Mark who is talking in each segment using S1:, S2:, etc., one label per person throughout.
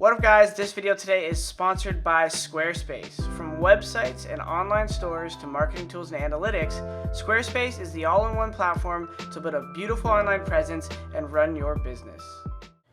S1: What up guys, this video today is sponsored by Squarespace. From websites and online stores to marketing tools and analytics, Squarespace is the all-in-one platform to build a beautiful online presence and run your business.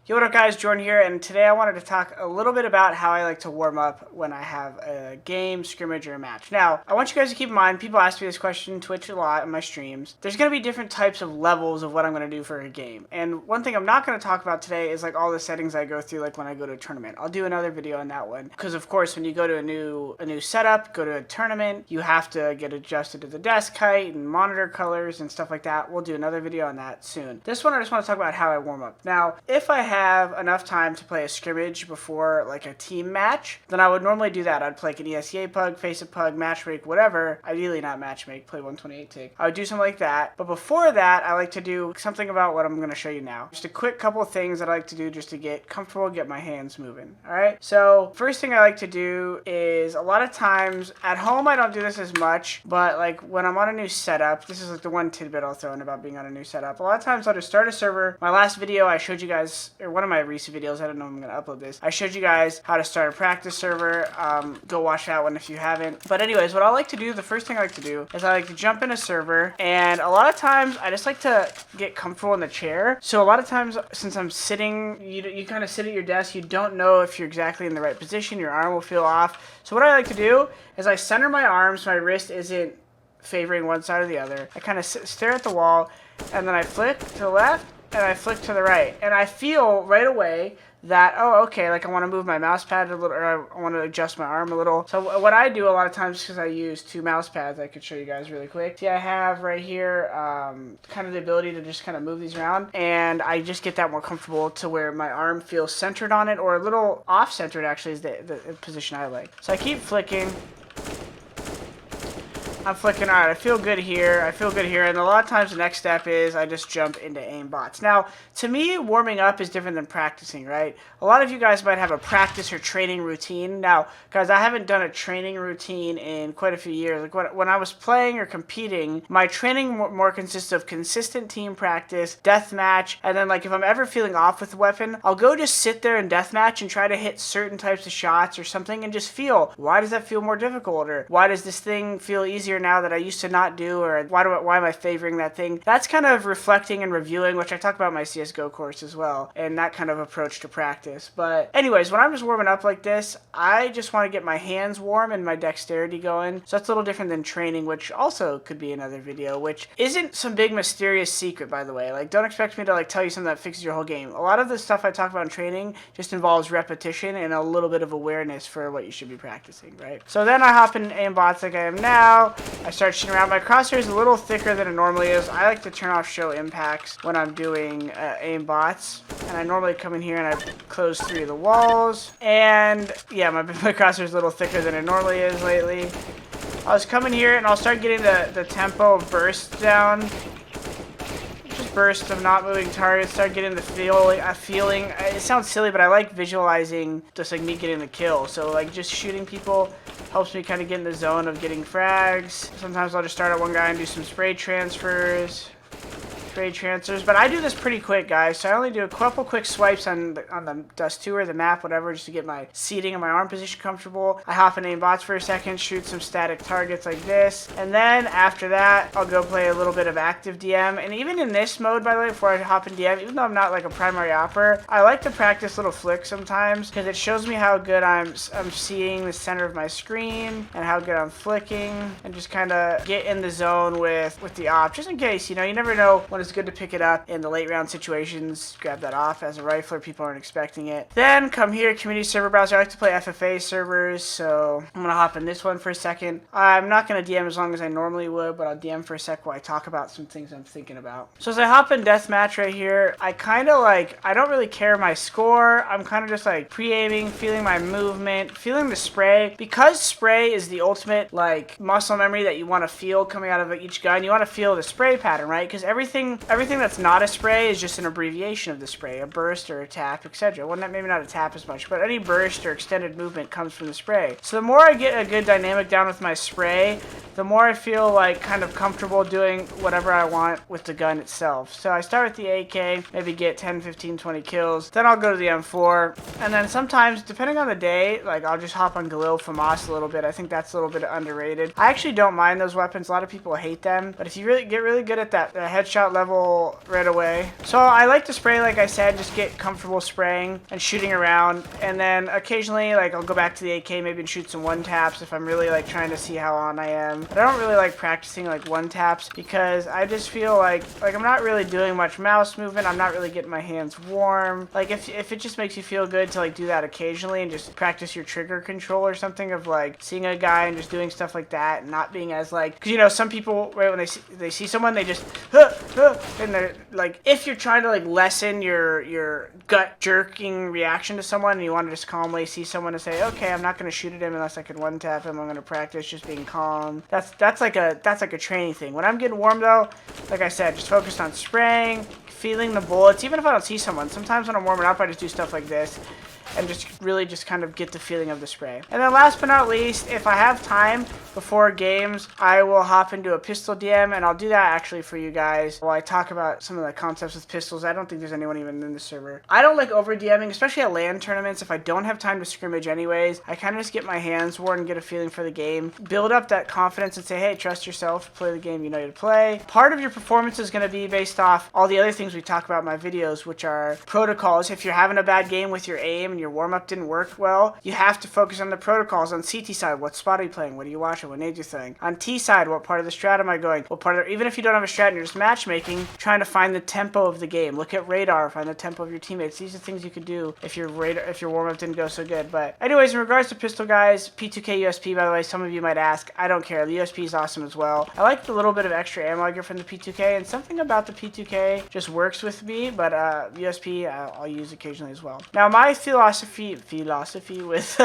S1: Yo, what up guys, Jordan here, and today I wanted to talk a little bit about how I like to warm up when I have a game, scrimmage, or a match. Now, I want you guys to keep in mind, people ask me this question on Twitch a lot in my streams. There's going to be different types of levels of what I'm going to do for a game. And one thing I'm not going to talk about today is like all the settings I go through like when I go to a tournament. I'll do another video on that one. Because of course, when you go to a new setup, go to a tournament, you have to get adjusted to the desk height and monitor colors and stuff like that. We'll do another video on that soon. This one I just want to talk about how I warm up. Now, if I have enough time to play a scrimmage before like a team match, then I would normally do that. I'd play like an ESEA pug, face a pug, match make, whatever. Ideally not match make, play 128 tick. I would do something like that. But before that, I like to do something about what I'm going to show you now. Just a quick couple of things that I like to do just to get comfortable, get my hands moving. All right. So first thing I like to do is a lot of times at home, I don't do this as much, but like when I'm on a new setup, this is like the one tidbit I'll throw in about being on a new setup. A lot of times I'll just start a server. My last video I showed you guys, or one of my recent videos, I don't know if I'm going to upload this, I showed you guys how to start a practice server. Go watch that one if you haven't. But anyways, what I like to do, the first thing I like to do is I like to jump in a server, and a lot of times I just like to get comfortable in the chair. So a lot of times since I'm sitting, you kind of sit at your desk, you don't know if you're exactly in the right position, your arm will feel off. So what I like to do is I center my arms so my wrist isn't favoring one side or the other. I kind of stare at the wall, and then I flick to the left and I flick to the right, and I feel right away that, oh, okay, like I want to move my mouse pad a little, or I want to adjust my arm a little. So what I do a lot of times, because I use two mouse pads, I could show you guys really quick. See, I have right here kind of the ability to just kind of move these around, and I just get that more comfortable to where my arm feels centered on it, or a little off-centered actually is the position I like. So I keep flicking. I'm flicking, all right, I feel good here, and a lot of times the next step is I just jump into aim bots. Now, to me, warming up is different than practicing, right? A lot of you guys might have a practice or training routine. Now, guys, I haven't done a training routine in quite a few years. Like when I was playing or competing, my training more consists of consistent team practice, deathmatch, and then like if I'm ever feeling off with the weapon, I'll go just sit there in deathmatch and try to hit certain types of shots or something and just feel, why does that feel more difficult, or why does this thing feel easier now that I used to not do, or why am I favoring that thing? That's kind of reflecting and reviewing, which I talk about in my Csgo course as well, and that kind of approach to practice. But anyways, when I'm just warming up like this, I just want to get my hands warm and my dexterity going. So that's a little different than training, which also could be another video, which isn't some big mysterious secret, by the way. Like, don't expect me to like tell you something that fixes your whole game. A lot of the stuff I talk about in training just involves repetition and a little bit of awareness for what you should be practicing, right? So then I hop in aimbots like I am now. I start shooting around. My crosshair is a little thicker than it normally is. I like to turn off show impacts when I'm doing aim bots, and I normally come in here and I close 3 of the walls. And yeah, my crosshair is a little thicker than it normally is lately. I'll just come in here and I'll start getting the tempo of burst down. Just burst of not moving targets. Start getting the feeling. It sounds silly, but I like visualizing just like me getting the kill. So like just shooting people helps me kind of get in the zone of getting frags. Sometimes I'll just start at one guy and do some spray transfers. But I do this pretty quick, guys, so I only do a couple quick swipes on the dust tour, the map, whatever, just to get my seating and my arm position comfortable. I hop in aim bots for a second, shoot some static targets like this, and then after that, I'll go play a little bit of active DM. And even in this mode, by the way, before I hop in DM, even though I'm not like a primary opper, I like to practice little flicks sometimes because it shows me how good I'm seeing the center of my screen and how good I'm flicking, and just kind of get in the zone with the op, just in case, you know, you never know when it's good to pick it up in the late round situations. Grab that off as a rifler, people aren't expecting it. Then come here, community server browser. I like to play FFA servers, so I'm gonna hop in this one for a second. I'm not gonna DM as long as I normally would, but I'll DM for a sec while I talk about some things I'm thinking about. So as I hop in deathmatch right here, I kind of like, I don't really care my score. I'm kind of just like pre-aiming, feeling my movement, feeling the spray. Because spray is the ultimate like muscle memory that you want to feel coming out of each gun, you want to feel the spray pattern, right? Because everything everything that's not a spray is just an abbreviation of the spray, a burst or a tap, etc. Well, maybe not a tap as much, but any burst or extended movement comes from the spray. So the more I get a good dynamic down with my spray, the more I feel like kind of comfortable doing whatever I want with the gun itself. So I start with the AK, maybe get 10, 15, 20 kills. Then I'll go to the M4. And then sometimes, depending on the day, like I'll just hop on Galil FAMAS a little bit. I think that's a little bit underrated. I actually don't mind those weapons. A lot of people hate them. But if you really get really good at that headshot level right away. So I like to spray, like I said, just get comfortable spraying and shooting around. And then occasionally, like I'll go back to the AK maybe and shoot some one taps if I'm really like trying to see how on I am. But I don't really like practicing like one taps because I just feel like I'm not really doing much mouse movement. I'm not really getting my hands warm. Like if it just makes you feel good to like do that occasionally and just practice your trigger control or something of like seeing a guy and just doing stuff like that and not being as like, because you know some people right when they see someone they just and they're like, if you're trying to like lessen your gut jerking reaction to someone and you want to just calmly see someone and say, okay, I'm not going to shoot at him unless I can one tap him. I'm going to practice just being calm. That's like a training thing. When I'm getting warm though, like I said, just focused on spraying, feeling the bullets. Even if I don't see someone, sometimes when I'm warming up I just do stuff like this and just really just kind of get the feeling of the spray. And then last but not least, if I have time before games, I will hop into a pistol DM, and I'll do that actually for you guys while I talk about some of the concepts with pistols. I don't think there's anyone even in the server. I don't like over DMing, especially at LAN tournaments. If I don't have time to scrimmage anyways, I kind of just get my hands worn and get a feeling for the game, build up that confidence and say, hey, trust yourself, play the game you know to play. Part of your performance is going to be based off all the other things we talk about in my videos, which are protocols. If you're having a bad game with your aim and your warm-up didn't work well, you have to focus on the protocols. On CT side, what spot are you playing? What are you watching? What nade you throwing? On T side, what part of the strat am I going? What part of the, even if you don't have a strat and you're just matchmaking, trying to find the tempo of the game. Look at radar, find the tempo of your teammates. These are things you could do if your warm-up didn't go so good. But anyways, in regards to pistol guys, P2K USP, by the way, some of you might ask. I don't care. The USP is awesome as well. I like the little bit of extra ammo I get from the P2K, and something about the P2K just works with me, but USP I'll use occasionally as well. Now my philosophy with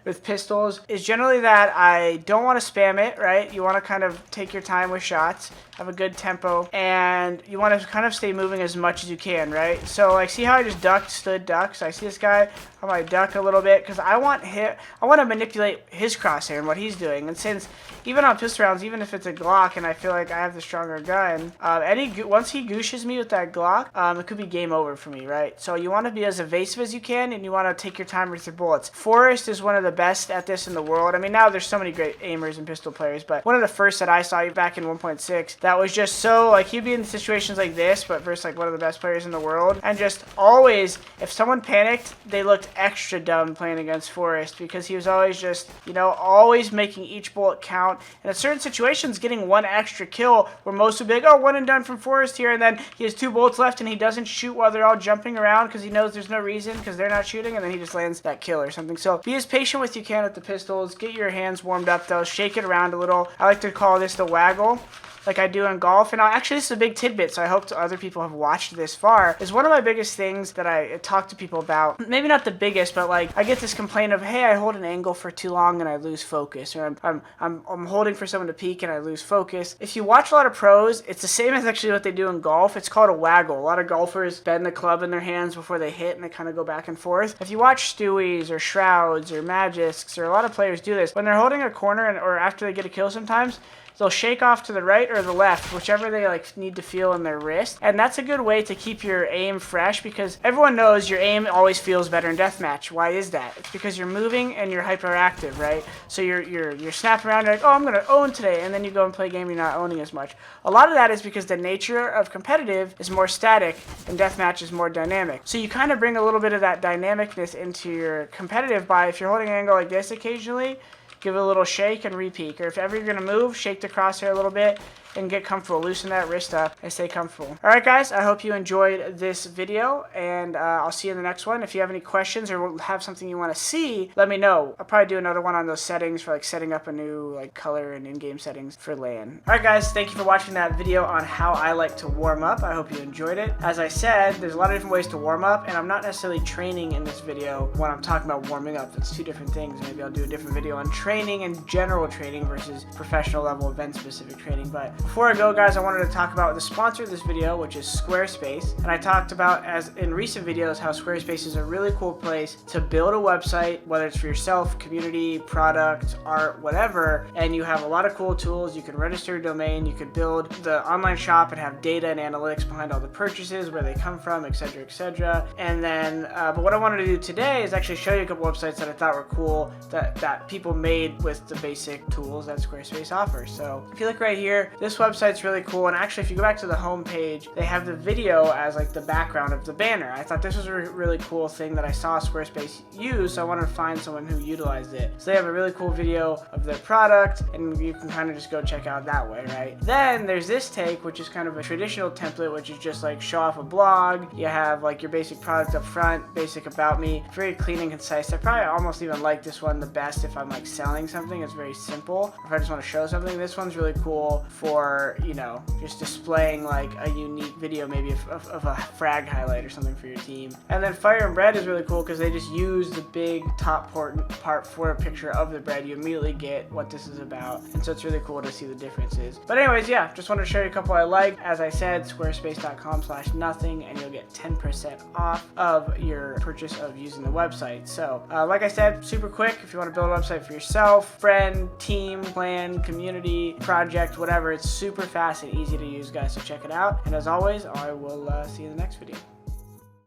S1: with pistols is generally that I don't want to spam it, right? You want to kind of take your time with shots, have a good tempo, and you want to kind of stay moving as much as you can, right? So like, see how I just stood duck? So I see this guy, I might duck a little bit because I want to manipulate his crosshair and what he's doing. And since even on pistol rounds, even if it's a Glock and I feel like I have the stronger gun, once he gooshes me with that Glock, it could be game over for me, right? So you want to be as evasive as you can, and you want to take your time with your bullets. Forrest is one of the best at this in the world. I mean, now there's so many great aimers and pistol players, but one of the first that I saw back in 1.6 that was just so, like, he'd be in situations like this, but versus like one of the best players in the world, and just always, if someone panicked, they looked extra dumb playing against Forrest because he was always just, you know, always making each bullet count, and in certain situations getting one extra kill where most would be like, oh, one and done from Forrest here, and then he has 2 bullets left and he doesn't shoot while they're all jumping around because he knows there's no reason because they're not shooting, and then he just lands that kill or something. So be as patient with you can with the pistols. Get your hands warmed up though, shake it around a little. I like to call this the waggle, like I do in golf. And actually, this is a big tidbit, so I hope other people have watched this far, is one of my biggest things that I talk to people about. Maybe not the biggest, but like I get this complaint of, hey, I hold an angle for too long and I lose focus, or I'm holding for someone to peek and I lose focus. If you watch a lot of pros, it's the same as actually what they do in golf. It's called a waggle. A lot of golfers bend the club in their hands before they hit and they kind of go back and forth. If you watch Stewies or Shrouds or Magisks, or a lot of players do this, when they're holding a corner or after they get a kill sometimes, they'll shake off to the right or the left, whichever they like need to feel in their wrist. And that's a good way to keep your aim fresh, because everyone knows your aim always feels better in deathmatch. Why is that? It's because you're moving and you're hyperactive, right? So you're snapping around, you're like, oh, I'm gonna own today, and then you go and play a game, you're not owning as much. A lot of that is because the nature of competitive is more static and deathmatch is more dynamic. So you kind of bring a little bit of that dynamicness into your competitive by, if you're holding an angle like this occasionally, give it a little shake and repeat. Or if ever you're going to move, shake the crosshair a little bit and get comfortable. Loosen that wrist up and stay comfortable. Alright guys, I hope you enjoyed this video, and I'll see you in the next one. If you have any questions or have something you want to see, let me know. I'll probably do another one on those settings for like setting up a new like color and in-game settings for LAN. Alright guys, thank you for watching that video on how I like to warm up. I hope you enjoyed it. As I said, there's a lot of different ways to warm up, and I'm not necessarily training in this video when I'm talking about warming up. It's 2 different things. Maybe I'll do a different video on training and general training versus professional level event specific training. But Before I go, guys, I wanted to talk about the sponsor of this video, which is Squarespace. And I talked about, as in recent videos, how Squarespace is a really cool place to build a website, whether it's for yourself, community, product, art, whatever. And you have a lot of cool tools. You can register a domain, you could build the online shop and have data and analytics behind all the purchases, where they come from, etc., etc. And then, but what I wanted to do today is actually show you a couple websites that I thought were cool that people made with the basic tools that Squarespace offers. So if you look right here, this website's really cool. And actually, if you go back to the home page, they have the video as like the background of the banner. I thought this was a really cool thing that I saw Squarespace use, so I wanted to find someone who utilized it. So they have a really cool video of their product, and you can kind of just go check out that way, right? Then there's this take, which is kind of a traditional template, which is just like show off a blog. You have like your basic product up front, basic about me, very clean and concise. I probably almost even like this one the best if I'm like selling something. It's very simple. If I just want to show something, this one's really cool for, you know, just displaying like a unique video, maybe of a frag highlight or something for your team. And then Fire and Bread is really cool because they just use the big top part for a picture of the bread. You immediately get what this is about, and so it's really cool to see the differences. But anyways, yeah, just wanted to show you a couple I like. As I said, squarespace.com/nothing, and you'll get 10% off of your purchase of using the website. So like I said, super quick. If you want to build a website for yourself, friend, team, plan, community, project, whatever, it's super fast and easy to use, guys, so check it out. And as always, I will see you in the next video.